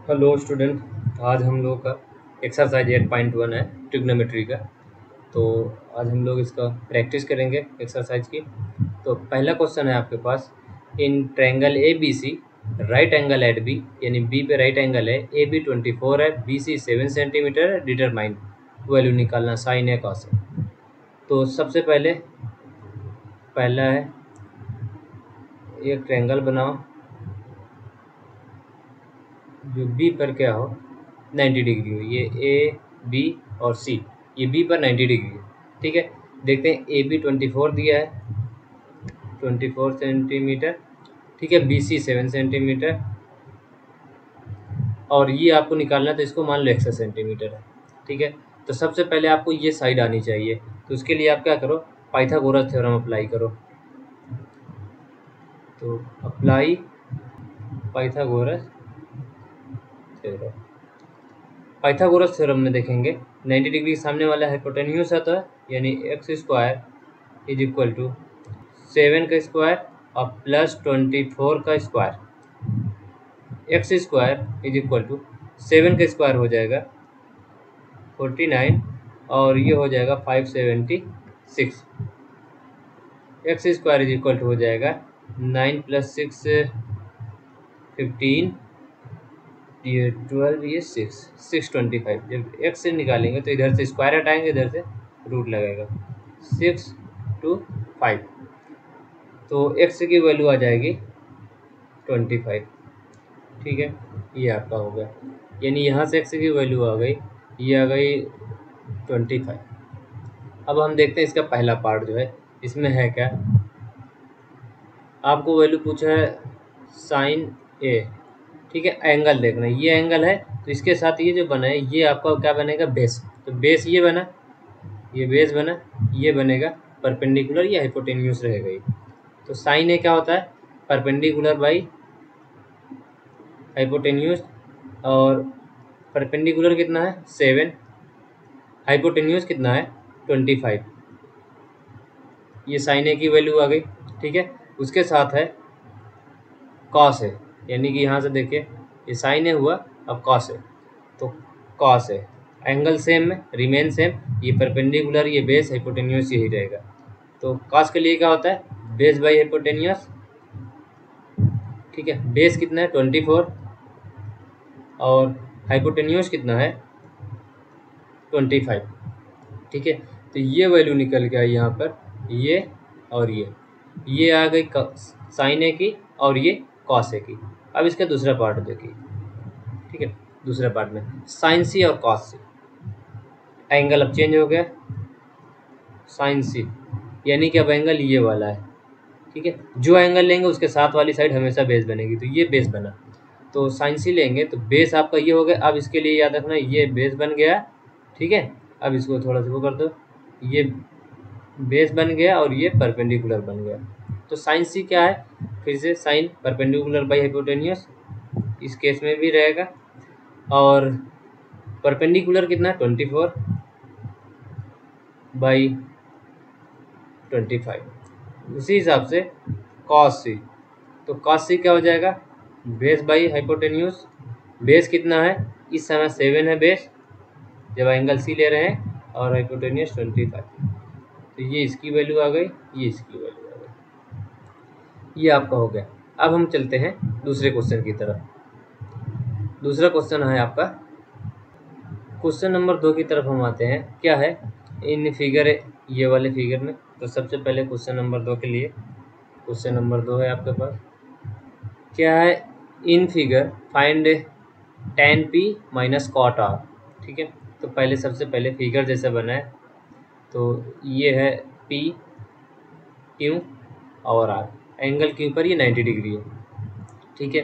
Hello student. आज हम लोग का एक्सरसाइज 8.1 है ट्रिग्नोमेट्री का। तो आज हम लोग इसका प्रैक्टिस करेंगे एक्सरसाइज की। तो पहला क्वेश्चन है आपके पास, in triangle A B C right angle at B, यानी बी पे राइट एंगल है, ए बी 24 है, बी सी 7 सेंटीमीटर है, डिटरमाइन वैल्यू निकालना साइन है कॉस है। तो सबसे पहले पहला है, एक ट्रायंगल बनाओ जो बी पर क्या हो 90 डिग्री हो। ये ए बी और सी, ये बी पर 90 डिग्री है। ठीक है, देखते हैं ए बी 24 दिया है, 24 सेंटीमीटर। ठीक है, बी सी 7 सेंटीमीटर, और ये आपको निकालना है तो इसको मान लो 100 सेंटीमीटर है। ठीक है, तो सबसे पहले आपको ये साइड आनी चाहिए। तो उसके लिए आप क्या करो, पाइथागोरस थ्योरम अप्लाई करो। तो apply Pythagoras theorem. Pythagoras theorem में देखेंगे 90 डिग्री के सामने वाला हाइपोटेन्यूज आता है, यानी x square is equal to 7 का स्क्वायर और प्लस 24 का square. X square is equal to 7 का स्क्वायर हो जाएगा 49 और ये हो जाएगा 576। X square is equal to हो जाएगा 9 प्लस 6 15, ये 12, ये 625। जब एक्स से निकालेंगे तो इधर से स्क्वायर हटाएंगे, इधर से रूट लगेगा 625। तो एक्स की वैल्यू आ जाएगी 25। ठीक है, ये आपका हो गया, यानी यहाँ से एक्स की वैल्यू आ गई, ये आ गई 25। अब हम देखते हैं इसका पहला पार्ट जो है, इसमें है क्या, आपको वैल्यू पूछा है साइन ए। ठीक है, एंगल देखना है, ये एंगल है तो इसके साथ ये जो बना है ये आपका क्या बनेगा, बेस। तो बेस ये बना, ये बेस बना, ये बनेगा परपेंडिकुलर, ये हाइपोटेन्यूज रहेगा ये। तो साइन ए क्या होता है, परपेंडिकुलर बाई हाइपोटेन्यूज, और परपेंडिकुलर कितना है 7, हाइपोटेन्यूज कितना है 25। ये साइन ए की वैल्यू आ गई। ठीक है, उसके साथ है कॉस है, यानी कि यहाँ से देखिए ये साइन ए हुआ, अब कॉस है, तो कॉस है, एंगल सेम में रिमेन सेम, ये परपेंडिकुलर, ये बेस, हाइपोटेन्यूज यही रहेगा। तो कॉस के लिए क्या होता है, बेस बाई हाइपोटेन्यूज। ठीक है, बेस कितना है 24 और हाइपोटेन्यूज कितना है 25। ठीक है, तो ये वैल्यू निकल के आई यहाँ पर, ये और ये आ गई साइन ए की और ये कॉस ए की। अब इसका दूसरा पार्ट देखिए। ठीक है, दूसरे पार्ट में साइन सी और कॉस सी, एंगल अब चेंज हो गया साइन सी, यानी कि अब एंगल ये वाला है। ठीक है, जो एंगल लेंगे उसके साथ वाली साइड हमेशा बेस बनेगी, तो ये बेस बना। तो साइन सी लेंगे तो बेस आपका ये हो गया। अब इसके लिए याद रखना ये बेस बन गया। ठीक है, अब इसको थोड़ा सा वो कर दो, ये बेस बन गया और ये परपेंडिकुलर बन गया। तो साइन सी क्या है, फिर से साइन परपेंडिकुलर बाई हाइपोटेन्यूज, इस केस में भी रहेगा, और परपेंडिकुलर कितना है 24 बाई 25। उसी हिसाब से कॉस सी, तो कॉस सी क्या हो जाएगा, बेस बाई हाइपोटेन्यूज। बेस कितना है इस समय 7 है बेस जब एंगल सी ले रहे हैं, और हाइपोटेन्यूज 25। तो ये इसकी वैल्यू आ गई, ये इसकी वैल्यू आ गई, ये आपका हो गया। अब हम चलते हैं दूसरे क्वेश्चन की तरफ। दूसरा क्वेश्चन है आपका, क्वेश्चन नंबर 2 की तरफ हम आते हैं। क्या है इन फिगर, ये वाले फिगर में। तो सबसे पहले क्वेश्चन नंबर 2 के लिए, क्वेश्चन नंबर 2 है आपके पास, क्या है, in figure find tan p minus cot r। ठीक है, तो पहले सबसे पहले फिगर जैसा बना है, तो ये है p, q और r, एंगल q पर ये 90 डिग्री है। ठीक है,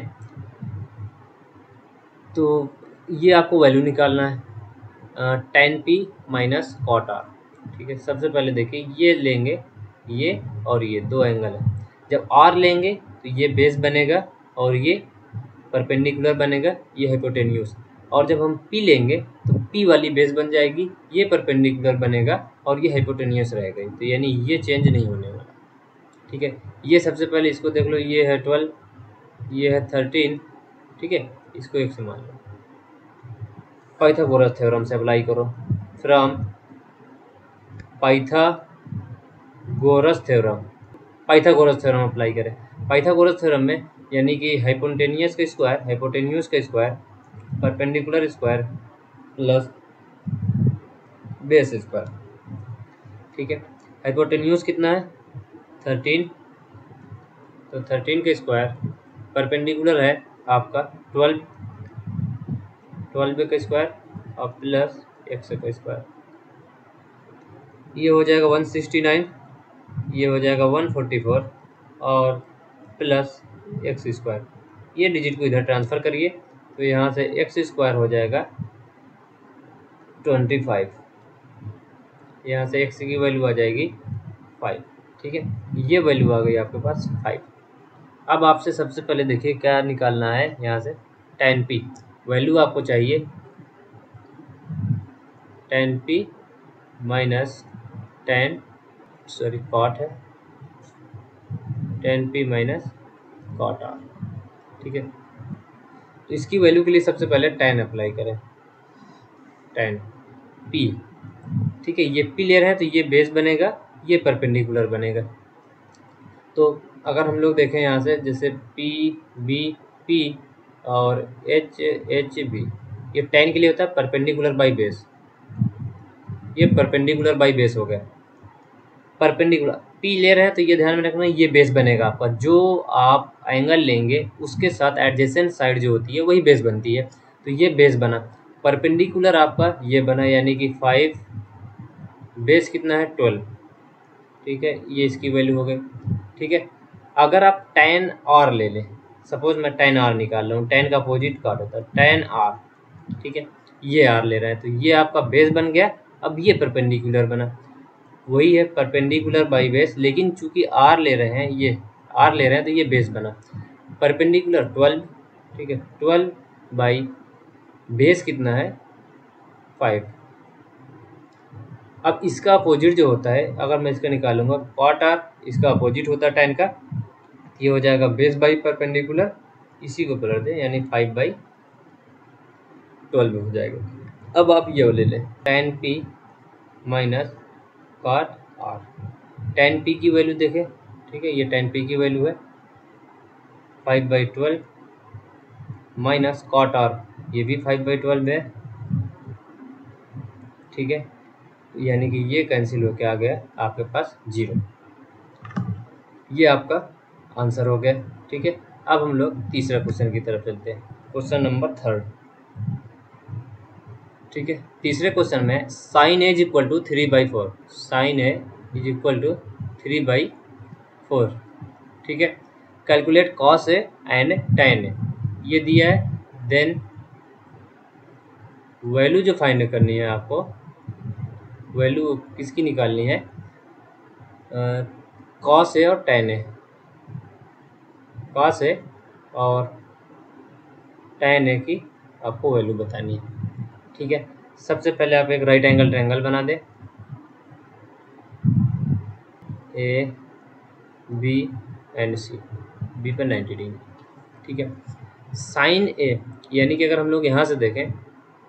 तो ये आपको वैल्यू निकालना है tan p minus cot r। ठीक है, सबसे पहले देखिए ये लेंगे, ये और ये दो एंगल है। जब r लेंगे तो ये बेस बनेगा और ये परपेंडिकुलर बनेगा, ये हाइपोटेन्यूज। और जब हम p लेंगे तो p वाली बेस बन जाएगी, ये परपेंडिकुलर बनेगा और ये हाइपोटेन्यूज रहेगा। तो यानी ये चेंज नहीं होने वाला। ठीक है, ये सबसे पहले इसको देख लो, ये है 12, ये है 13। ठीक है, इसको एक से मान लो, पाइथागोरस थ्योरम से अप्लाई करो। फ्रॉम पाइथागोरस थ्योरम अप्लाई करें। पाइथागोरस थ्योरम में यानी कि हाइपोटेन्यूज का square perpendicular square plus base square. ठीक है, हाइपोटेन्यूज कितना है 13, तो 13 का स्क्वायर परपेंडिकुलर है आपका 12 का स्क्वायर और प्लस x का स्क्वायर। ये हो जाएगा 169, ये हो जाएगा 144 और प्लस एक्स स्क्वायर। ये डिजिट को इधर ट्रांसफ़र करिए तो यहाँ से एक्स स्क्वायर हो जाएगा 25, यहाँ से x की वैल्यू आ जाएगी 5। ठीक है, ये वैल्यू आ गई आपके पास 5। अब आपसे सबसे पहले देखिए क्या निकालना है, यहाँ से tan p वैल्यू आपको चाहिए tan p माइनस कॉट है tan p minus cot r। ठीक है, तो इसकी वैल्यू के लिए सबसे पहले tan अप्लाई करें, tan p। ठीक है, ये p ले रहे हैं तो ये बेस बनेगा, ये परपेंडिकुलर बनेगा। तो अगर हम लोग देखें यहाँ से जैसे p b p और h b, ये tan के लिए होता है परपेंडिकुलर बाई बेस, ये परपेंडिकुलर बाई बेस हो गया। परपेंडिकुलर p ले रहे हैं तो ये ध्यान में रखना, ये बेस बनेगा आपका। जो आप एंगल लेंगे उसके साथ एडजेसेंट साइड जो होती है वही बेस बनती है, तो ये बेस बना। परपेंडिकुलर आपका ये बना यानी कि 5, बेस कितना है 12। ठीक है, ये इसकी वैल्यू हो गई। ठीक है, अगर आप tan r ले लें, सपोज मैं tan r निकाल रहा हूँ, tan का अपोजिट कॉट होता है tan r। ठीक है, ये r ले रहा है तो ये आपका बेस बन गया। अब ये परपेंडिकुलर बना, वही है परपेंडिकुलर बाई बेस, लेकिन चूंकि r ले रहे हैं, ये r ले रहे हैं तो ये बेस बना परपेंडिकुलर 12। ठीक है, 12 बाई बेस कितना है 5। अब इसका अपोजिट जो होता है, अगर मैं इसका निकालूंगा कॉट r, इसका अपोजिट होता है tan का, ये हो जाएगा बेस बाई परपेंडिकुलर, इसी को पलट दें यानी 5/12 हो जाएगा। अब आप ये ले लें tan p minus cot r। tan p की वैल्यू देखें, ठीक है, ये tan p की वैल्यू है 5/12 माइनस कॉट r, ये भी 5/12 में है। ठीक है, यानी कि ये कैंसिल होके आ गया आपके पास 0। ये आपका आंसर हो गया। ठीक है, अब हम लोग तीसरा क्वेश्चन की तरफ चलते हैं, क्वेश्चन नंबर 3। ठीक है, तीसरे क्वेश्चन में sin a is equal to 3/4, sin a is equal to 3/4। ठीक है, calculate cos a and tan a, ये दिया है। देन वैल्यू जो फाइंड करनी है आपको, वैल्यू किसकी निकालनी है, cos a और tan a, cos a और tan a की आपको वैल्यू बतानी है। ठीक है, सबसे पहले आप एक राइट एंगल ट्रायंगल बना दें, A B and C, B पर 90 डिग्री। ठीक है, साइन ए यानी कि अगर हम लोग यहाँ से देखें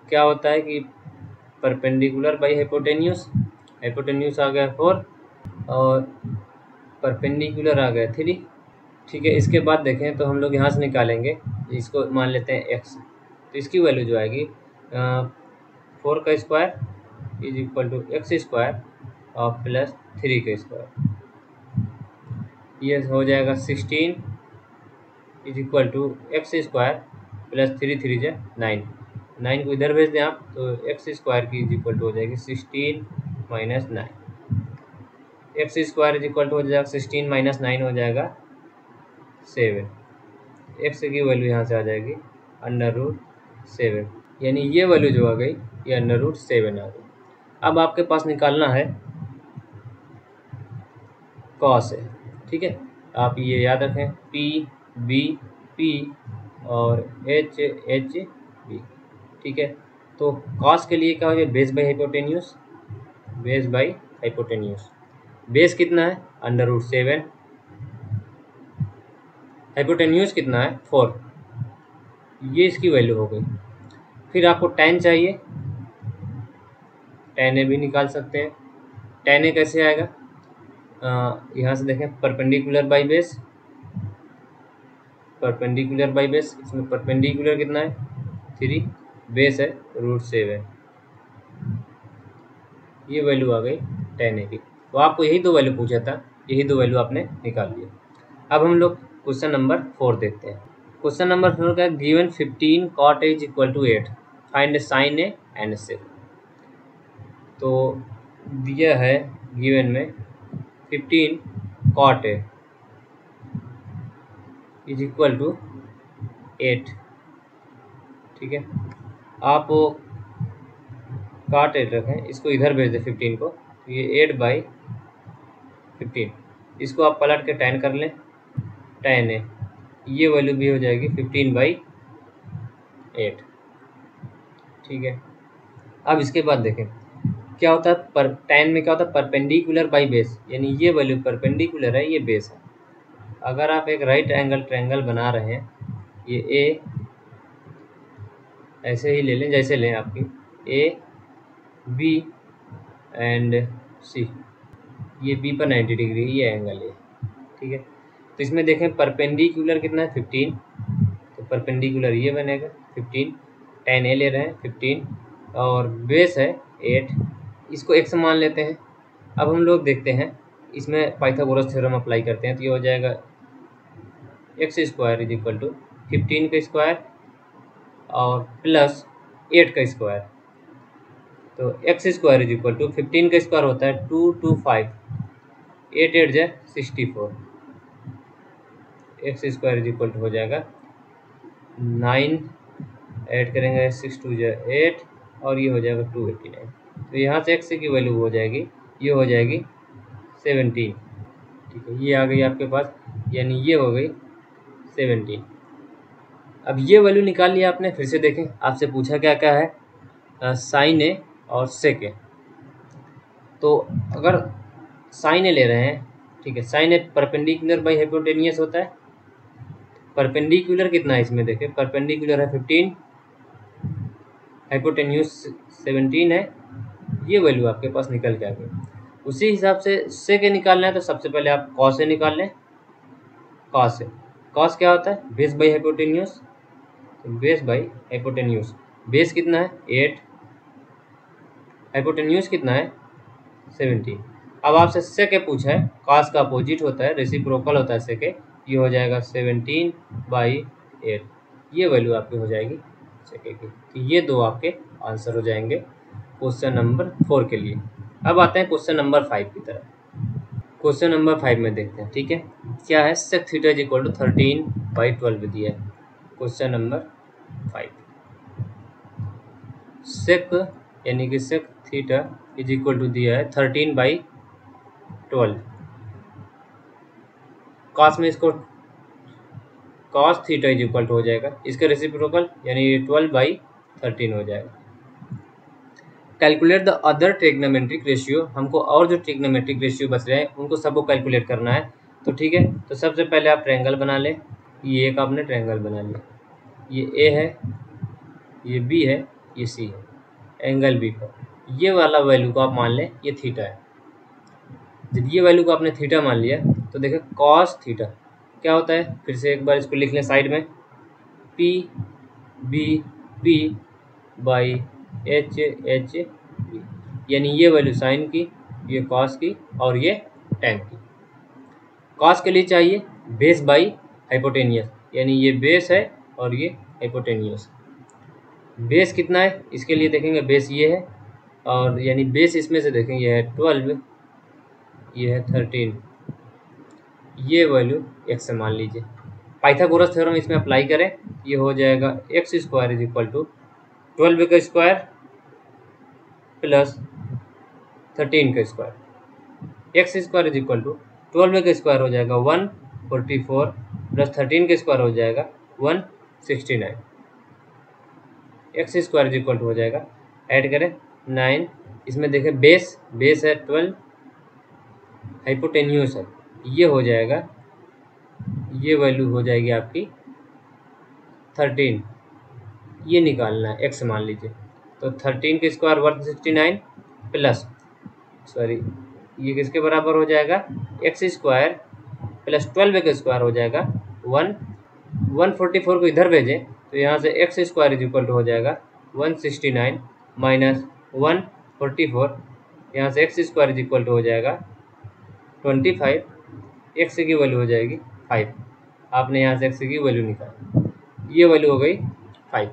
क्या होता है कि परपेंडिकुलर बाई हाइपोटेन्यूज, हाइपोटेन्यूज आ गया 4 और परपेंडिकुलर आ गया 3। ठीक है, इसके बाद देखें तो हम लोग यहाँ से निकालेंगे, इसको मान लेते हैं x, तो इसकी वैल्यू जो आएगी 4 का square is equal to x square और प्लस 3 का स्क्वायर। ये हो जाएगा 16 is equal to x square plus 3 3 जा 9 को इधर भेज दें आप, तो एक्स स्क्वायर की इज इक्वल टू हो जाएगी 16 minus 9। X square is equal to हो जाएगा 16 माइनस 9 हो जाएगा 7। एक्स की वैल्यू यहाँ से आ जाएगी √7, यानी ये वैल्यू जो आ गई ये √7 आ गई। अब आपके पास निकालना है कॉस है। ठीक है, आप ये याद रखें पी बी पी और एच एच बी। ठीक है, तो कॉस के लिए क्या हो गया, base by hypotenuse, base by hypotenuse. Base कितना है √7, हाइपोटेन्यूज कितना है 4, ये इसकी वैल्यू हो गई। फिर आपको tan चाहिए, tan a भी निकाल सकते हैं। tan a कैसे आएगा, यहाँ से देखें perpendicular by base, perpendicular by base, इसमें परपेंडिकुलर कितना है 3, बेस है √7, ये वैल्यू आ गई tan a की। तो आपको यही दो वैल्यू पूछा था, यही दो वैल्यू आपने निकाल लिया। अब हम लोग क्वेश्चन नंबर 4 देखते हैं। क्वेश्चन नंबर 4 का given 15 cot a = 8, find sin a and sec। तो दिया है गिवन में 15 cot a = 8, ठीक है। आप cot 8 रखें, इसको इधर भेज दें 15 को, तो ये 8/15, इसको आप पलट के tan कर लें, tan a, ये वैल्यू भी हो जाएगी 15/8, ठीक है। अब इसके बाद देखें क्या होता है, पर tan में क्या होता है, परपेंडिकुलर बाई बेस, यानी ये वैल्यू परपेंडिकुलर है, ये बेस है। अगर आप एक राइट एंगल ट्रायंगल बना रहे हैं, ये ए ऐसे ही ले लें जैसे लें आपकी ए बी एंड सी, ये बी पर 90 डिग्री ये एंगल है, ठीक है। तो इसमें देखें परपेंडिकुलर कितना है 15, तो परपेंडिकुलर ये बनेगा 15, tan a ले रहे हैं 15 और बेस है 8, इसको x मान लेते हैं। अब हम लोग देखते हैं इसमें पाइथागोरस थ्योरम अप्लाई करते हैं, तो ये हो जाएगा x² = 15 का स्क्वायर और प्लस 8 का स्क्वायर, तो x² = 15 का स्क्वायर होता है 225, 8 8 जा 64, x² हो जाएगा 9, ऐड करेंगे 6 2 जा 8 और ये हो जाएगा 289। तो यहाँ से x की वैल्यू हो जाएगी, ये हो जाएगी 17, ठीक है। ये आ गई आपके पास, यानी ये हो गई 17। अब ये वैल्यू निकाल लिया आपने, फिर से देखें आपसे पूछा क्या क्या है, sin a और sec a। तो अगर sin a ले रहे हैं, ठीक है, sin a perpendicular by hypotenuse होता है। परपेंडिकुलर कितना है इसमें देखें, परपेंडिकुलर है 15, हाइपोटेन्यूस 17 है, ये वैल्यू आपके पास निकल के आ गई। उसी हिसाब से sec a निकालना है, तो सबसे पहले आप cos a निकाल लें, cos a, cos क्या होता है बेस बाई हाइपोटेन्यूस, तो बेस बाई हाइपोटेन्यूस, बेस कितना है 8, हाइपोटेन्यूस कितना है 17। अब आपसे sec a पूछा है, cos का अपोजिट होता है, रेसिप्रोकल होता है sec a, ये हो जाएगा 17/8, ये वैल्यू आपकी हो जाएगी sec a की। तो ये दो आपके आंसर हो जाएंगे क्वेश्चन नंबर 4 के लिए। अब आते हैं क्वेश्चन नंबर 5 की तरफ। क्वेश्चन नंबर 5 में देखते हैं, ठीक है, क्या है, sec θ = 13/12 दिया है। क्वेश्चन नंबर 5, sec यानी कि sec θ = दिया है 13/12, cos में इसको cos θ = हो जाएगा इसका रेसिप्रोकल, यानी 12/13 हो जाएगा। Calculate the other trigonometric ratio, हमको और जो ट्रिग्नोमेट्रिक रेशियो बच रहे हैं उनको सबको कैलकुलेट करना है। तो ठीक है, तो सबसे पहले आप ट्रायंगल बना लें, ये एक आपने ट्रायंगल बना लिया, ये ए है, ये बी है, ये सी है, एंगल बी पर ये वाला वैल्यू को आप मान लें ये थीटा है। जब ये वैल्यू को आपने थीटा मान लिया तो देखिए कॉस थीटा क्या होता है, फिर से एक बार इसको लिख लें साइड में, P B P by H H B, यानी ये वैल्यू साइन की, ये कॉस की और ये टैन की। कॉस के लिए चाहिए बेस बाई हाइपोटेनियस, यानी ये बेस है और ये हाइपोटेनियस। बेस कितना है इसके लिए देखेंगे, बेस ये है और यानी बेस इसमें से देखेंगे ये है 12, ये है 13, ये वैल्यू x से मान लीजिए। पाइथागोरस थ्योरम इसमें अप्लाई करें, ये हो जाएगा x² = 12 का स्क्वायर प्लस 13 का स्क्वायर, x² = 12 का स्क्वायर हो जाएगा 144 प्लस 13 का स्क्वायर हो जाएगा 169, x² हो जाएगा, ऐड करें 9, इसमें देखें बेस है 12, हाइपोटेन्यूस है, ये हो जाएगा, ये वैल्यू हो जाएगी आपकी 13, ये निकालना है x मान लीजिए। तो 13 का स्क्वायर 169 प्लस सॉरी ये किसके बराबर हो जाएगा, एक्स स्क्वायर प्लस 12 स्क्वायर हो जाएगा 144 को इधर भेजें तो यहाँ से x square is equal to हो जाएगा 169 माइनस 144, यहाँ से x square is equal to हो जाएगा 25, एक्स की वैल्यू हो जाएगी 5। आपने यहाँ से एक्स की वैल्यू निकाली, ये वैल्यू हो गई 5।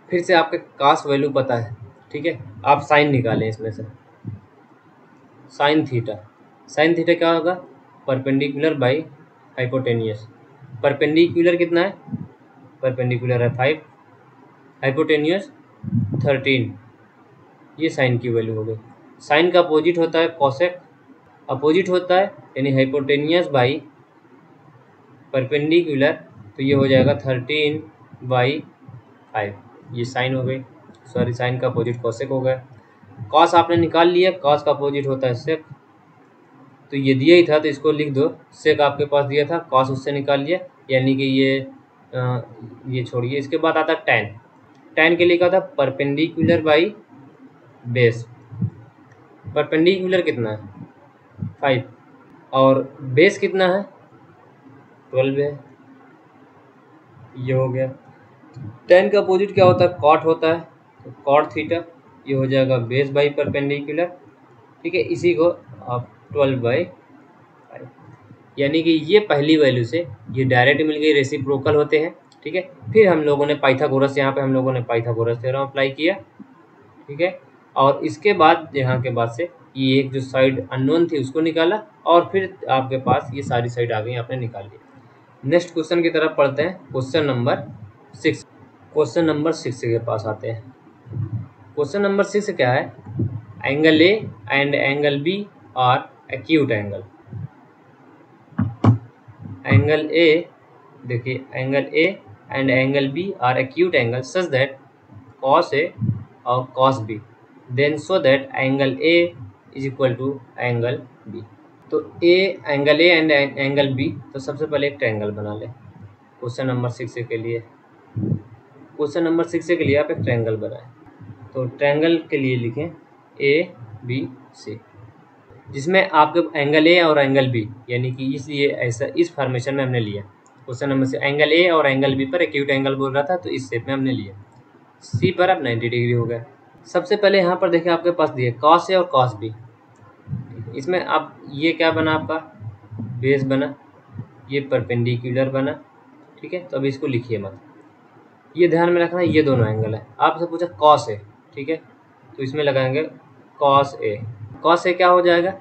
फिर से आपके कास वैल्यू पता है, ठीक है, आप साइन निकालें इसमें से। साइन थीटा क्या होगा, परपेंडिकुलर बाई हाइपोटेनियस। परपेंडिकुलर कितना है, परपेंडिकुलर है 5, हाइपोटेनियस 13, ये साइन की वैल्यू हो गई। साइन का अपोजिट होता है कॉसेक, अपोजिट होता है यानी हाइपोटेनियस बाई परपेंडिकुलर, तो ये हो जाएगा 13/5, ये साइन हो गई, सॉरी साइन का अपोजिट कॉसेक हो गया। कॉस आपने निकाल लिया, कॉस का अपोजिट होता है सेक, तो ये दिया ही था तो इसको लिख दो, सेक आपके पास दिया था, कॉस उससे निकाल लिया, यानी कि ये छोड़िए। इसके बाद आता है टैन। टैन के लिए क्या था, परपेंडिकुलर बाई बेस। परपेंडिकुलर कितना है 5 और बेस कितना है 12 है, ये हो गया। टैन का अपोजिट क्या होता है, कॉट होता है, तो कॉट थीटा, ये हो जाएगा बेस बाई परपेंडिकुलर, ठीक है। इसी को आप 12/5, यानी कि ये पहली वैल्यू से ये डायरेक्ट मिल गई, रेसिप्रोकल होते हैं, ठीक है। फिर हम लोगों ने पाइथागोरस, यहाँ पे हम लोगों ने पाइथागोरस थ्योरम अप्लाई किया, ठीक है। और इसके बाद यहाँ के बाद से ये एक जो साइड अननोन थी उसको निकाला, और फिर आपके पास ये सारी साइड आ गई, आपने निकाल लिया। नेक्स्ट क्वेश्चन की तरफ पढ़ते हैं, क्वेश्चन नंबर 6। क्वेश्चन नंबर 6 के पास आते हैं। क्वेश्चन नंबर 6 क्या है, angle A and angle B are acute angle. Angle A, देखिए angle A and angle B are acute angle such that cos A और cos B, then so that angle A is equal to angle B. तो angle A and angle B, तो सबसे पहले एक triangle बना ले। Question number 6 के लिए, क्वेश्चन नंबर 6 के लिए आप एक ट्रायंगल बनाएं। तो ट्रायंगल के लिए लिखें ABC, जिसमें आपके एंगल ए और एंगल बी, यानी कि इसलिए ऐसा इस फॉर्मेशन में हमने लिया। क्वेश्चन नंबर से एंगल ए और एंगल बी पर एक्यूट एंगल बोल रहा था, तो इस शेप में हमने लिया। सी पर अब 90 डिग्री हो गया। सबसे पहले यहाँ पर देखिए आपके पास दिए कॉस ए और कॉस बी, इसमें अब ये क्या बना, आपका बेस बना, ये परपेंडिकुलर बना, ठीक है। तो अब इसको लिखिए मत, ये ध्यान में रखना, ये दोनों एंगल है। आपसे पूछा कॉस ए, ठीक है, तो इसमें लगाएंगे कॉस ए। कॉस ए क्या हो जाएगा,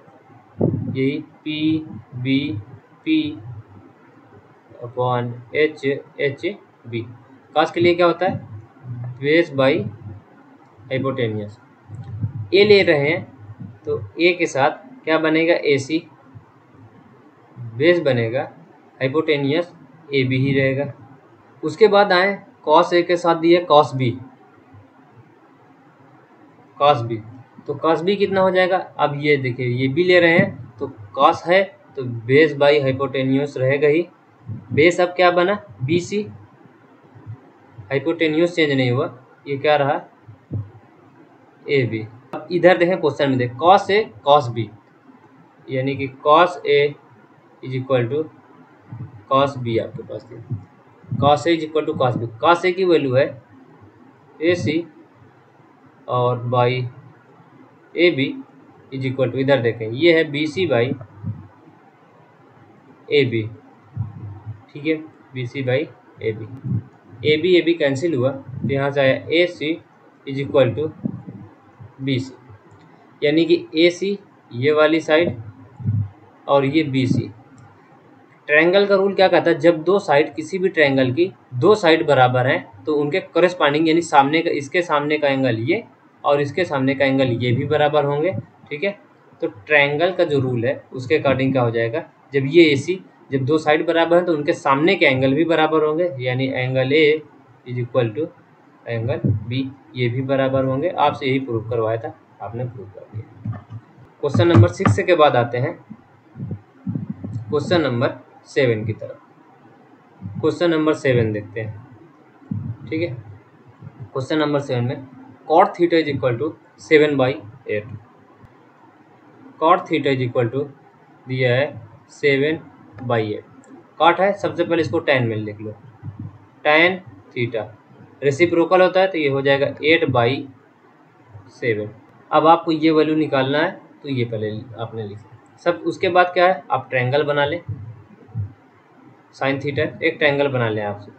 यही PBP अपॉन HB। कॉस के लिए क्या होता है, बेस बाई हाइपोटेनियस। ए ले रहे हैं तो ए के साथ क्या बनेगा, AC, बेस बनेगा, हाइपोटेनियस AB ही रहेगा। उसके बाद आए कॉस ए के साथ दिए कॉस बी, तो कॉस बी कितना हो जाएगा, अब ये देखिए ये भी ले रहे हैं तो कॉस है तो बेस बाई हाइपोटेन्यूस रहेगा ही। बेस अब क्या बना BC, हाइपोटेन्यूस चेंज नहीं हुआ, ये क्या रहा AB। अब इधर देखें क्वेश्चन में देखें कॉस ए कॉस बी, यानी कि cos A is equal to cos B, आपके पास cos A is equal to cos B. Cos A की वैल्यू है AC और by AB is equal to, इधर देखें ये है BC बाई AB, ठीक है, BC बाई AB कैंसिल हुआ, तो यहाँ से आया AC is equal to BC, यानी कि AC ये वाली साइड और ये BC। ट्रायंगल का रूल क्या कहता है, जब दो साइड किसी भी ट्रायंगल की दो साइड बराबर हैं तो उनके कॉरेस्पॉन्डिंग यानी सामने का, इसके सामने का एंगल ये और इसके सामने का एंगल ये भी बराबर होंगे, ठीक है। तो ट्रायंगल का जो रूल है उसके अकॉर्डिंग क्या हो जाएगा, जब ये AC, जब दो साइड बराबर हैं तो उनके सामने के एंगल भी बराबर होंगे, यानी angle A is equal to angle B, ये भी बराबर होंगे। आपसे यही प्रूव करवाया था, आपने प्रूव कर दिया। क्वेश्चन नंबर 6 के बाद आते हैं क्वेश्चन नंबर 7 की तरफ। क्वेश्चन नंबर 7 देखते हैं, ठीक है। क्वेश्चन नंबर 7 में cot theta is equal to 7/8। Cot theta is equal to दिया है 7/8। कॉट है, सबसे पहले इसको tan में लिख लो। tan थीटा रेसिप्रोकल होता है तो ये हो जाएगा 8/7। अब आपको ये वैल्यू निकालना है तो ये पहले आपने लिखा सब। उसके बाद क्या है, आप ट्रायंगल बना लें। साइन थीटा एक ट्रायंगल बना लें, आपसे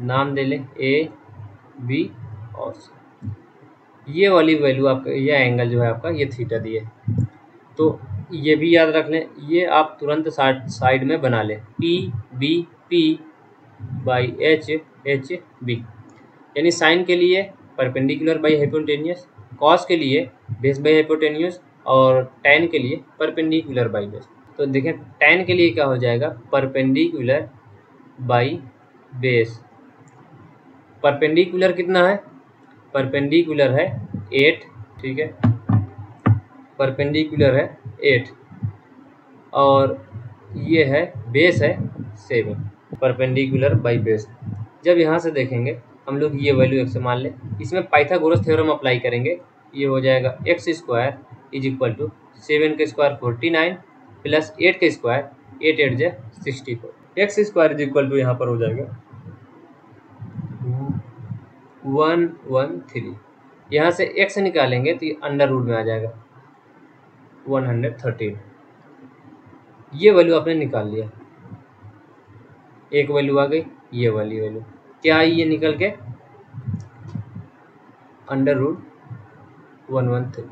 नाम दे लें AB और C। ये वाली वैल्यू आपका, ये एंगल जो है आपका, ये थीटा दिए, तो ये भी याद रख लें। ये आप तुरंत साइड में बना लें, PBP/HHB। यानी साइन के लिए परपेंडिकुलर बाई हाइपोटेन्यूस, कॉस के लिए बेस बाई हाइपोटेन्यूस और tan के लिए परपेंडिकुलर बाई बेस। तो देखें tan के लिए क्या हो जाएगा, परपेंडिकुलर बाई बेस। परपेंडिकुलर कितना है, परपेंडिकुलर है 8, ठीक है, परपेंडिकुलर है 8 और ये है बेस है 7, परपेंडिकुलर बाई बेस। जब यहाँ से देखेंगे हम लोग ये वैल्यू एक से मान लें, इसमें पाइथागोरस थ्योरम अप्लाई करेंगे। ये हो जाएगा x² इज इक्वल टू 7 के स्क्वायर 49 प्लस 8 के स्क्वायर 8 8 जा 64। x² इज इक्वल टू यहाँ पर हो जाएगा 113। यहाँ से x निकालेंगे तो ये अंडर रूट में आ जाएगा 113। ये वैल्यू आपने निकाल लिया, एक वैल्यू आ गई, ये वाली वैल्यू क्या आई, ये निकल के अंडर रूट 113।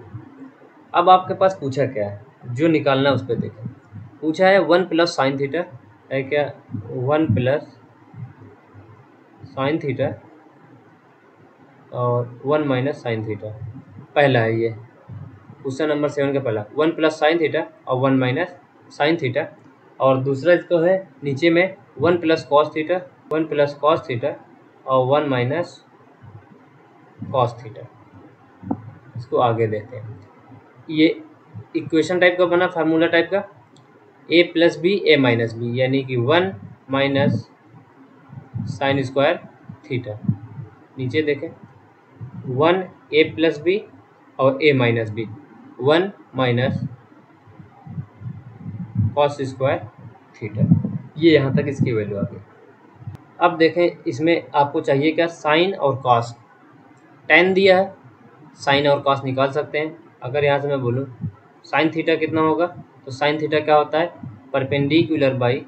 अब आपके पास पूछा क्या है, जो निकालना है उस पर देखें। पूछा है 1 प्लस साइन थीटा है क्या, 1 प्लस साइन थीटा और 1 माइनस साइन थीटा। पहला है ये क्वेश्चन नंबर 7 का पहला, 1 प्लस साइन थीटा और 1 माइनस साइन थीटा। और दूसरा इसको है नीचे में 1 plus cos theta, 1 plus cos theta और 1 माइनस कॉस थीटा। इसको आगे देखते हैं। ये इक्वेशन टाइप का बना, फार्मूला टाइप का, a plus B a minus B, यानी कि 1 माइनस साइन स्क्वायर थीटा। नीचे देखें 1 a प्लस बी और a minus B, 1 minus cos square theta. ये यहाँ तक इसकी वैल्यू आ गई। अब देखें इसमें आपको चाहिए क्या, साइन और कॉस। tan दिया है, साइन और कॉस निकाल सकते हैं। अगर यहाँ से मैं बोलूँ साइन थीटा कितना होगा, तो साइन थीटा क्या होता है, परपेंडिकुलर बाई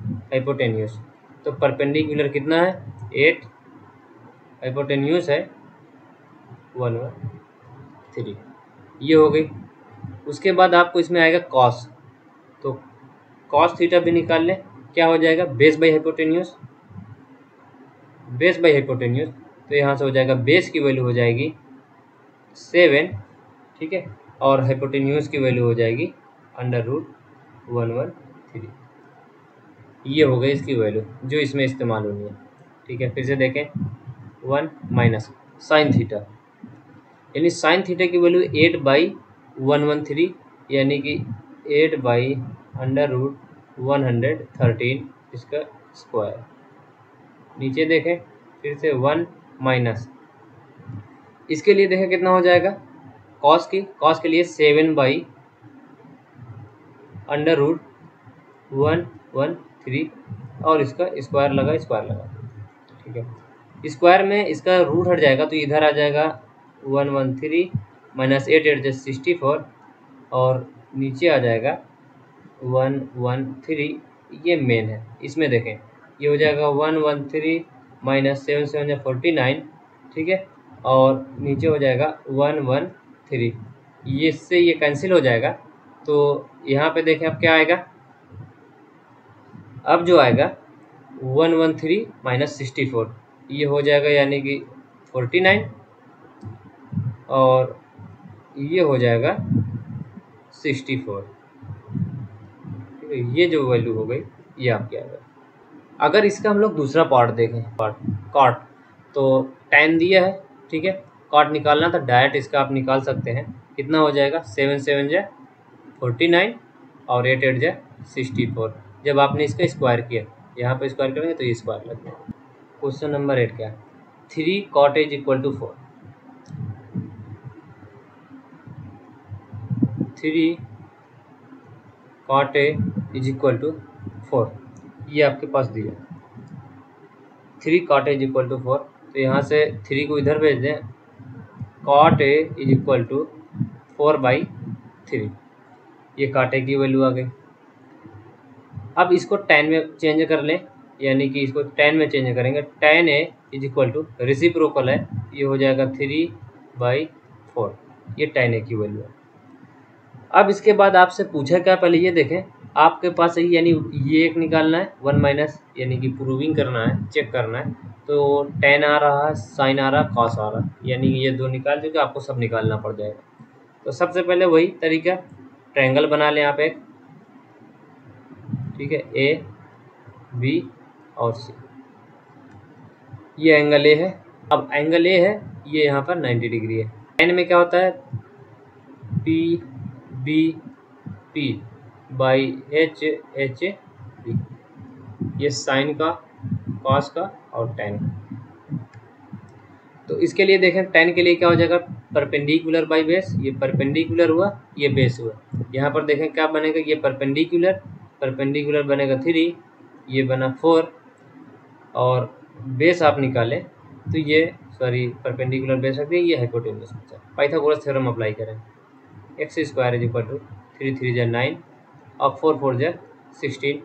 हाइपोटेन्यूस। तो परपेंडिकुलर कितना है 8, हाइपोटेन्यूस है 113। ये हो गई। उसके बाद आपको इसमें आएगा कॉस, तो कॉस थीटा भी निकाल लें। क्या हो जाएगा, base by hypotenuse, base by hypotenuse. तो यहाँ से हो जाएगा बेस की वैल्यू हो जाएगी 7, ठीक है, और हाइपोटेन्यूस की वैल्यू हो जाएगी अंडर रूट 113। ये हो गई इसकी वैल्यू जो इसमें इस्तेमाल होनी है, ठीक है। फिर से देखें 1 माइनस साइन थीटा, यानी साइन थीटा की वैल्यू 8/113, यानी कि 8/√113 इसका स्क्वायर। नीचे देखें फिर से 1 माइनस, इसके लिए देखें कितना हो जाएगा, कॉस के लिए 7/√113 और इसका स्क्वायर लगा, ठीक है। स्क्वायर में इसका रूट हट जाएगा तो इधर आ जाएगा 113 माइनस 8 8 जा 64 और नीचे आ जाएगा 113। ये मेन है, इसमें देखें ये हो जाएगा 113 माइनस 7 7 जा 49, ठीक है, और नीचे हो जाएगा 113। ये इससे ये कैंसिल हो जाएगा। तो यहाँ पे देखें अब क्या आएगा, अब जो आएगा 113 माइनस 64, ये हो जाएगा यानी कि 49 और ये हो जाएगा 64। ये जो वैल्यू हो गई ये आपकी आ गई। अगर इसका हम लोग दूसरा पार्ट देखें, कॉट, तो tan दिया है, ठीक है, कॉट निकालना था डायरेक्ट इसका आप निकाल सकते हैं। कितना हो जाएगा, 7 7 जा 49 और 8 8 जा 64। जब आपने इसका स्क्वायर किया, यहाँ पे स्क्वायर करेंगे तो ये स्क्वायर लग जाएगा। क्वेश्चन नंबर 8 क्या है? 3 cot A is equal to 4। 3 cot A is equal to 4, ये आपके पास दिया। 3 cot A is equal to 4, तो यहाँ से 3 को इधर भेज दें। cot A is equal to 4/3, ये cot A की वैल्यू आ गई। अब इसको tan में चेंज कर लें, यानी कि इसको tan में चेंज करेंगे। tan A is equal to reciprocal है, ये हो जाएगा 3/4, ये tan A की वैल्यू है। अब इसके बाद आपसे पूछा क्या, पहले ये देखें आपके पास है, यानी ये एक निकालना है 1 माइनस, यानी कि प्रूविंग करना है, चेक करना है। तो tan आ रहा है, साइन आ रहा है, कॉस आ रहा है, यानी ये दो निकाल दीजिए, आपको सब निकालना पड़ जाएगा। तो सबसे पहले वही तरीका, ट्रायंगल बना लें आप एक, ठीक है, ए बी और सी, ये एंगल ए है। अब एंगल ए है, ये यहाँ पर 90 डिग्री है। tan में क्या होता है, P B P by H H B, ये साइन का, कॉस का और tan का। तो इसके लिए देखें tan के लिए क्या हो जाएगा, परपेंडिकुलर बाई बेस, ये परपेंडिकुलर हुआ, ये बेस हुआ। यहाँ पर देखें क्या बनेगा, ये परपेंडिकुलर, परपेंडिकुलर बनेगा 3, ये बना 4, और बेस आप निकालें तो ये, सॉरी परपेंडिकुलर बेस रखते हैं, ये हाइपोटेन्यूज बचा। पाइथागोरस थ्योरम अप्लाई करें, x square is equal to 3 3 जा 9 और 4 4 जा 16,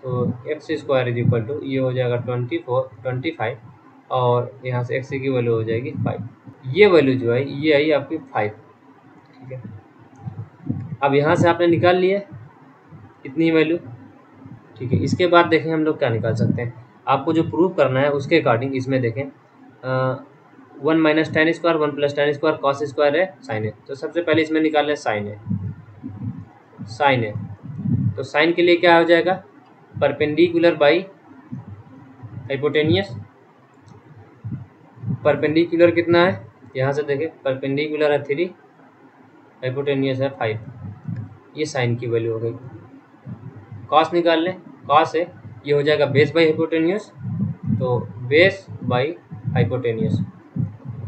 तो x square is equal to ये हो जाएगा 25, और यहाँ से x की वैल्यू हो जाएगी 5। ये वैल्यू जो है ये आई आपकी 5, ठीक है। अब यहाँ से आपने निकाल लिया इतनी वैल्यू, ठीक है। इसके बाद देखें हम लोग क्या निकाल सकते हैं, आपको जो प्रूव करना है उसके अकॉर्डिंग इसमें देखें 1 minus tan square, 1 plus tan square, cos square है, साइन है। तो सबसे पहले इसमें निकाल लें साइन है, साइन है। तो साइन के लिए क्या हो जाएगा, परपेंडिकुलर बाई हाइपोटेनियस। परपेंडिकुलर कितना है, यहाँ से देखें परपेंडिकुलर है 3, हाइपोटेनियस है 5, ये साइन की वैल्यू हो गई। कॉस निकाल लें, कॉस है, ये हो जाएगा बेस बाई हाइपोटेनियस, तो बेस बाई हाइपोटेनियस।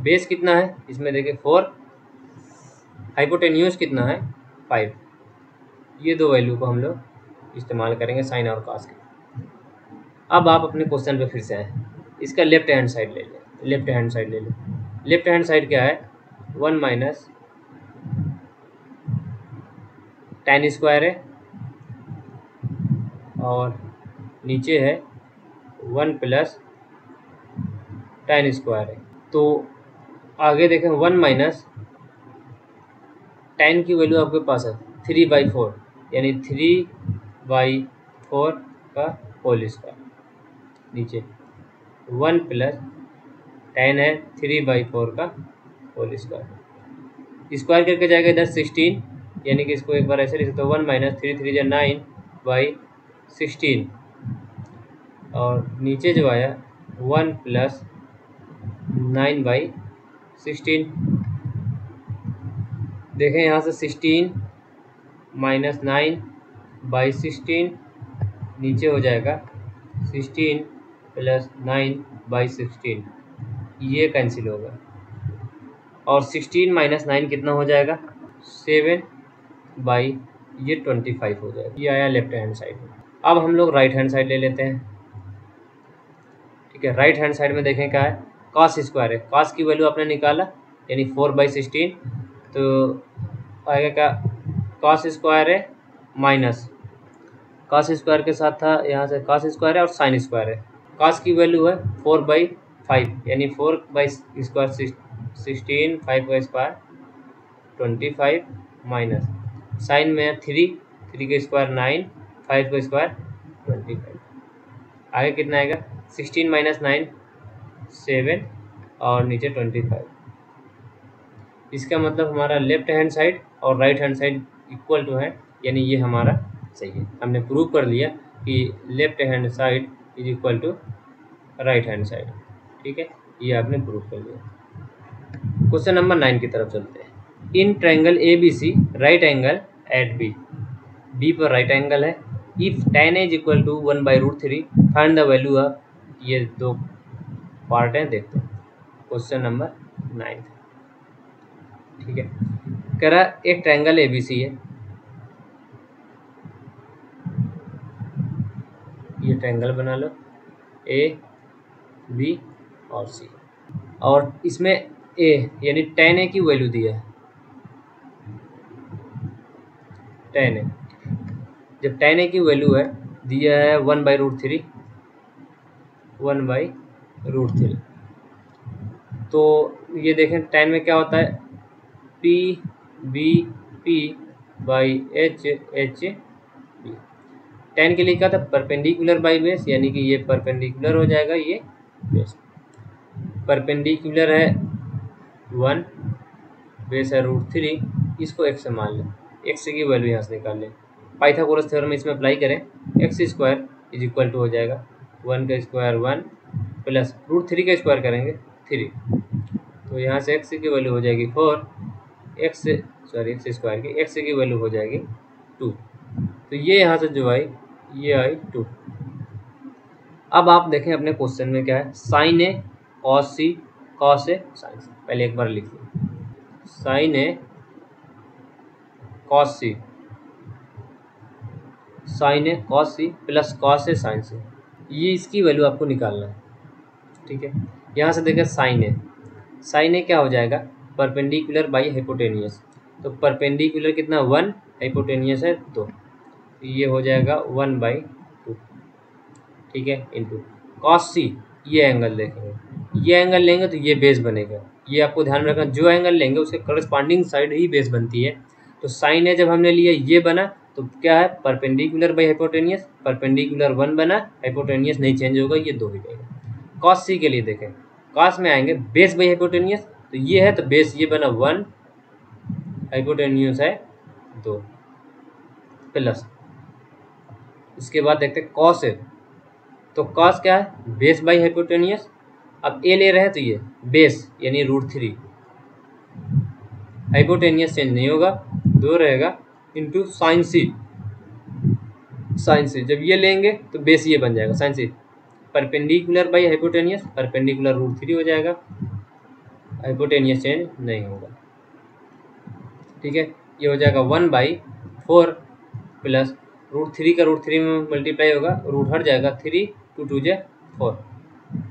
बेस कितना है इसमें देखें 4, हाइपोटेन्यूज कितना है 5, ये दो वैल्यू को हम लोग इस्तेमाल करेंगे साइन और कॉस के। अब आप अपने क्वेश्चन पे फिर से आए, इसका लेफ्ट हैंड साइड ले लें, लेफ्ट हैंड साइड ले लें। लेफ्ट हैंड साइड क्या है, 1 माइनस tan स्क्वायर है, और नीचे है 1 प्लस tan स्क्वायर है। तो आगे देखें 1 माइनस tan की वैल्यू आपके पास है 3/4, यानी 3/4 का होल स्क्वायर, नीचे 1 प्लस tan है 3/4 का होल स्क्वायर, स्क्वायर करके जाएगा इधर 16, यानी कि इसको एक बार ऐसे लिख सकते हो 1 माइनस 3 3 जा 9/16, और नीचे जो आया 1 प्लस 9/16। देखें यहाँ से 16 माइनस 9/16, नीचे हो जाएगा 16 प्लस 9/16, ये कैंसिल होगा, और 16 माइनस 9 कितना हो जाएगा 7/25 हो जाएगा। ये आया लेफ्ट हैंड साइड में। अब हम लोग राइट हैंड साइड ले लेते हैं, ठीक है। राइट हैंड साइड में देखें क्या है, कॉस स्क्वायर है, कॉस की वैल्यू आपने निकाला यानी 4/16, तो आएगा क्या, कॉस स्क्वायर है माइनस, कॉस स्क्वायर के साथ था यहाँ से कॉस स्क्वायर है और साइन स्क्वायर है। कॉस की वैल्यू है 4/5, यानी 4/स्क्वायर 16, 5/स्क्वायर 25, माइनस साइन में 3 के स्क्वायर 9, 5 का स्क्वायर 25। आगे कितना आएगा 16 माइनस 9 7, और नीचे 25। इसका मतलब हमारा लेफ्ट हैंड साइड और right hand side equal to है, यानी ये हमारा सही है। हमने प्रूव कर लिया कि left hand side is equal to right hand side, ठीक है, ये आपने प्रूव कर लिया। क्वेश्चन नंबर 9 की तरफ चलते हैं। In triangle ABC right angle at B पर राइट एंगल है। If tan A is equal to 1/√3 find the value of, ये दो पार्ट है, देखते हैं। क्वेश्चन नंबर 9, ठीक है। कह रहा एक ट्रायंगल एबीसी है, ये ट्रायंगल बना लो, ए बी और सी, और इसमें ए यानी tan ए की वैल्यू दी है, tan ए। जब tan ए की वैल्यू है दिया है 1/√3, 1/√3, तो ये देखें tan में क्या होता है, P B P by H H B. tan के लिए क्या था, परपेंडिकुलर बाई बेस, यानी कि ये परपेंडिकुलर हो जाएगा, ये बेस। परपेंडिकुलर है 1, बेस है √3, इसको x से मान लें, x की वैल्यू यहाँ से निकाल लें। पाइथागोरस थ्योरम इसमें अप्लाई करें, x² इज इक्वल टू हो जाएगा 1 का स्क्वायर 1 प्लस √3 का स्क्वायर करेंगे 3, तो यहाँ से x की वैल्यू हो जाएगी 4, x की वैल्यू हो जाएगी 2, तो ये यहाँ से जो आई ये आई 2। अब आप देखें अपने क्वेश्चन में क्या है, sign A cos C, cos A sign सी। पहले एक बार लिख लो, sign A cos C, sign A cos C plus cos A sign C, ये इसकी वैल्यू आपको निकालना है, ठीक है। यहाँ से देखें साइन ए क्या हो जाएगा, परपेंडिकुलर बाई हाइपोटेनियस, तो परपेंडिकुलर कितना 1, हाइपोटेनियस है 2, तो ये हो जाएगा 1/2, ठीक है, इंटू कॉस सी, ये एंगल देखेंगे, ये एंगल लेंगे तो ये बेस बनेगा, ये आपको ध्यान में रखना, जो एंगल लेंगे उसके करस्पॉन्डिंग साइड ही बेस बनती है। तो साइन ए जब हमने लिया ये बना, तो क्या है, परपेंडिकुलर बाई हाइपोटेनियस, परपेंडिकुलर 1 बना, हाइपोटेनियस नहीं चेंज होगा, ये 2 ही रहेगा। कॉस सी के लिए देखें, कॉस में आएंगे बेस बाई हाइपोटेनियस, तो ये है तो बेस ये बना 1, हाइपोटेनियस है 2 प्लस, इसके बाद देखते हैं कॉस ए, तो कॉस क्या है, बेस बाई हाइपोटेनियस, अब ए ले रहे हैं तो ये बेस यानी √3, हाइपोटेनियस चेंज नहीं होगा 2 रहेगा, into sine C, sine C जब ये लेंगे तो बेस ये बन जाएगा sine C, perpendicular by hypotenuse, perpendicular √3 हो जाएगा, हाइपोटेनियस चेंज नहीं होगा, ठीक है। ये हो जाएगा 1/4 प्लस √3 का √3 में मल्टीप्लाई होगा, रूट हट जाएगा, 3 2 2 जा 4,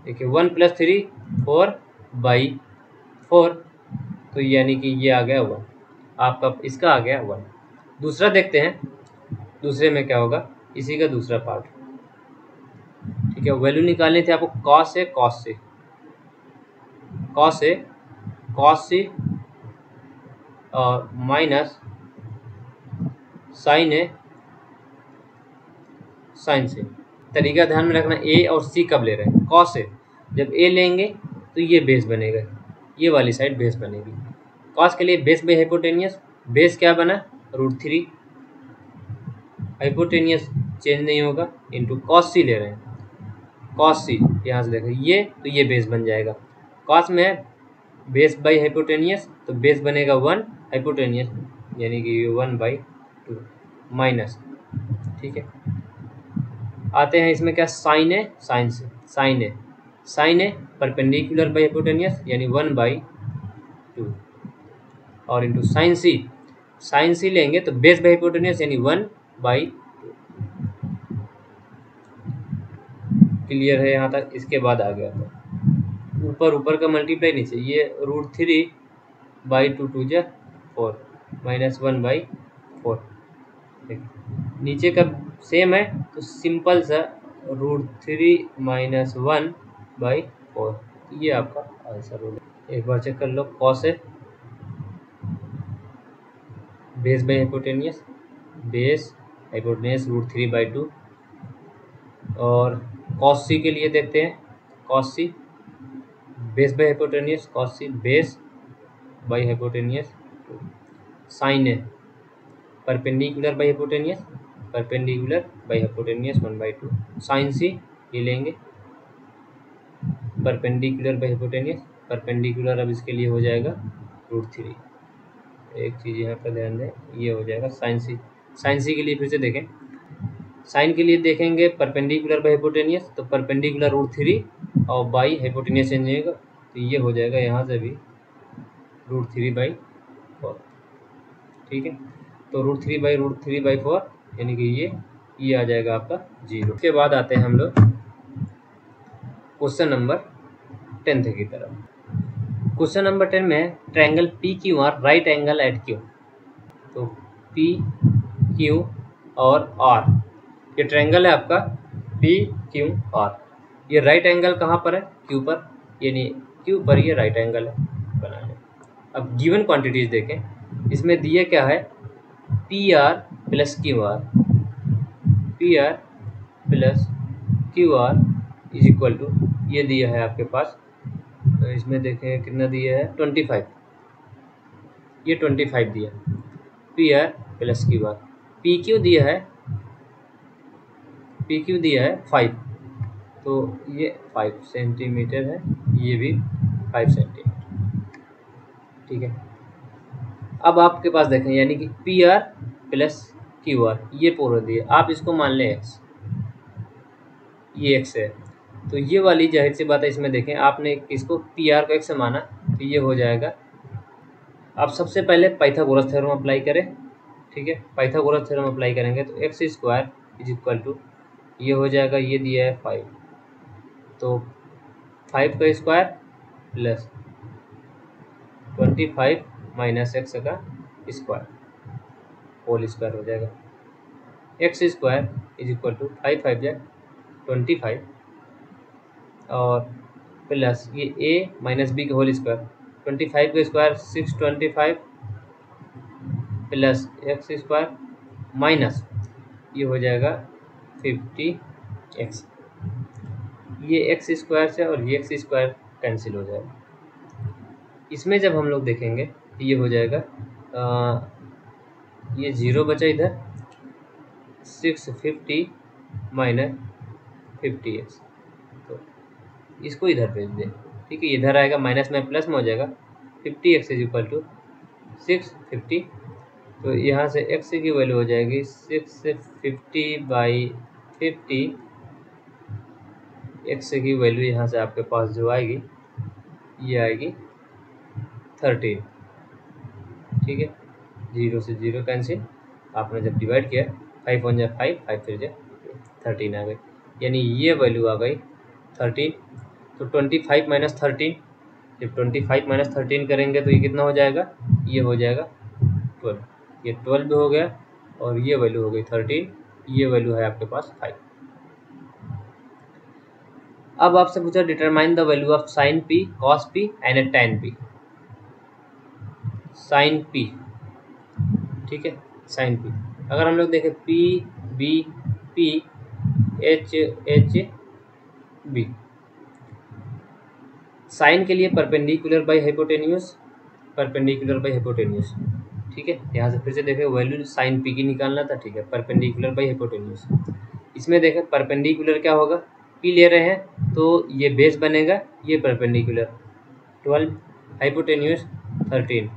देखिए 1 + 3 4/4, तो यानी कि ये आ गया 1, आपका इसका आ गया 1। दूसरा देखते हैं, दूसरे में क्या होगा, इसी का दूसरा पार्ट, ठीक है। वैल्यू निकालनी थी आपको, कॉस ए और माइनस साइन ए साइन से। तरीका ध्यान में रखना, ए और सी कब ले रहे हैं, कॉस ए जब ए लेंगे तो ये बेस बनेगा, ये वाली साइड बेस बनेगी। कॉस के लिए बेस बाई हाइपोटेनियस, बेस क्या बना √3, हाइपोटेनियस चेंज नहीं होगा, इंटू कॉस सी ले रहे हैं, कॉस सी यहाँ से देखो ये, तो ये बेस बन जाएगा। कॉस में है बेस बाई हाइपोटेनियस, तो बेस बनेगा 1, हाइपोटेनियस यानी कि 1/2 माइनस, ठीक है। आते हैं इसमें क्या, साइन ए साइन से, sine A perpendicular by hypotenuse यानी 1/2 और इंटू साइन सी लेंगे तो बेस बाई हाइपोटेनियस यानी 1/2। क्लियर है यहाँ तक, इसके बाद आ गया तो ऊपर का मल्टीप्लाई नीचे, ये √3/2 2 जा 4 माइनस 1/4, नीचे का सेम है तो सिंपल सा √3 - 1/4, ये आपका आंसर होगा। एक बार चेक कर लो, cos A base by hypotenuse, √3/2, और कॉस सी के लिए देखते हैं, cos C base by hypotenuse, cos C base by hypotenuse, sine A perpendicular by hypotenuse, 1/2, sine C ये लेंगे परपेंडिकुलर बाई हाइपोटेनियस, परपेंडिकुलर अब इसके लिए हो जाएगा √3। एक चीज़ यहाँ पर ध्यान दें, ये हो जाएगा साइन सी के लिए फिर से देखें, साइन के लिए देखेंगे परपेंडिकुलर बाई हाइपोटेनियस, तो परपेंडिकुलर √3 और बाई हाइपोटेनियस चेंज होगा, तो ये हो जाएगा यहाँ से भी √3/4। ठीक है, तो √3/4 यानी कि ये आ जाएगा आपका 0। उसके बाद आते हैं हम लोग क्वेश्चन नंबर 10 की तरफ। क्वेश्चन नंबर 10 में triangle PQR right angle at Q। तो PQ और R, ये ट्रायंगल है आपका PQR। ये राइट एंगल कहाँ पर है? Q पर, यानी Q पर ये राइट एंगल है बनाने। अब गिवन क्वांटिटीज देखें, इसमें दिए क्या है? PR plus QR, PR plus QR is equal to, ये दिया है आपके पास, तो इसमें देखें कितना दिया है? 25। ये 25 दिया, PR प्लस QR। PQ दिया है 5, तो ये 5 सेंटीमीटर है, ये भी 5 सेंटीमीटर। ठीक है, अब आपके पास देखें, यानी कि PR प्लस QR ये पूरा दिए, आप इसको मान लें x, ये x है, तो ये वाली जाहिर सी बात है, इसमें देखें आपने इसको PR को x से माना, तो ये हो जाएगा। आप सबसे पहले पाइथागोरस थ्योरम अप्लाई करें। ठीक है, पाइथागोरस थ्योरम अप्लाई करेंगे तो x² इज इक्वल टू, ये हो जाएगा, ये दिया है 5, तो 5 का स्क्वायर प्लस 25 माइनस x का स्क्वायर होल स्क्वायर हो जाएगा। x² इज इक्वल टू 5 5 जा 25 और प्लस ये a माइनस b का होल स्क्वायर, 25 का स्क्वायर 625 प्लस x² माइनस ये हो जाएगा 50x। ये x² से और ये x² कैंसिल हो जाएगा। इसमें जब हम लोग देखेंगे तो ये हो जाएगा ये 0 बचा इधर, 650 माइनस 50x, तो इसको इधर भेज दें। ठीक है, इधर आएगा माइनस में प्लस में हो जाएगा, 50x इज इक्वल टू 650, तो यहाँ से x की वैल्यू हो जाएगी 650/50, x की वैल्यू यहाँ से आपके पास जो आएगी ये आएगी 13। ठीक है, 0 से 0 कैंसिल, आपने जब डिवाइड किया 5 1 जा 5, 5 3 जा 13 आ गई, यानी ये वैल्यू आ गई 13। तो 25 माइनस 13, जब 25 माइनस 13 करेंगे तो ये कितना हो जाएगा? ये हो जाएगा 12, ये 12 हो गया और ये वैल्यू हो गई 13, ये वैल्यू है आपके पास 5। अब आपसे पूछा determine the value of sine P, cos P and tan P। Sine P, ठीक है, साइन P अगर हम लोग देखें P B P H H B, sine के लिए perpendicular by hypotenuse, perpendicular by hypotenuse. ठीक है, यहाँ से फिर से देखें वैल्यू साइन P की निकालना था। ठीक है, परपेंडिकुलर बाई हाइपोटेन्यूज। इसमें देखें परपेंडिकुलर क्या होगा? P ले रहे हैं तो ये बेस बनेगा, ये परपेंडिकुलर 12, हाइपोटेन्यूज 13।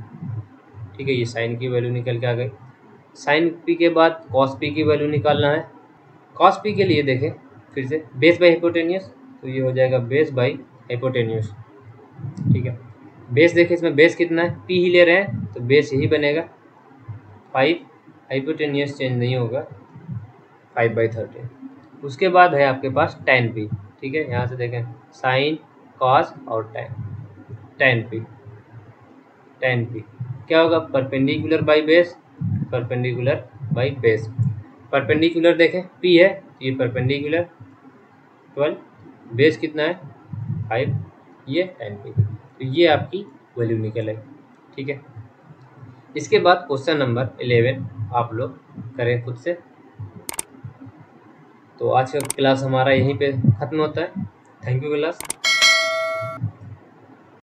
ठीक है, ये साइन की वैल्यू निकल के आ गई। साइन P के बाद कॉस P की वैल्यू निकालना है। कॉस P के लिए देखें फिर से बेस बाई हाइपोटेन्यूज, तो ये हो जाएगा बेस बाई हाइपोटेन्यूज। ठीक है, बेस देखें, इसमें बेस कितना है? P ही ले रहे हैं तो बेस यही बनेगा 5, हाइपोटेन्यूज चेंज नहीं होगा 5/13। उसके बाद है आपके पास tan P। ठीक है, यहाँ से देखें साइन कॉस और tan P। tan P क्या होगा? Perpendicular by base, perpendicular by base. Perpendicular देखें P है, ये परपेंडिकुलर 12, बेस कितना है 5, ये tan P, तो ये आपकी वैल्यू निकल आई। ठीक है, इसके बाद क्वेश्चन नंबर 11 आप लोग करें खुद से। तो आज का क्लास हमारा यहीं पे ख़त्म होता है। Thank you class.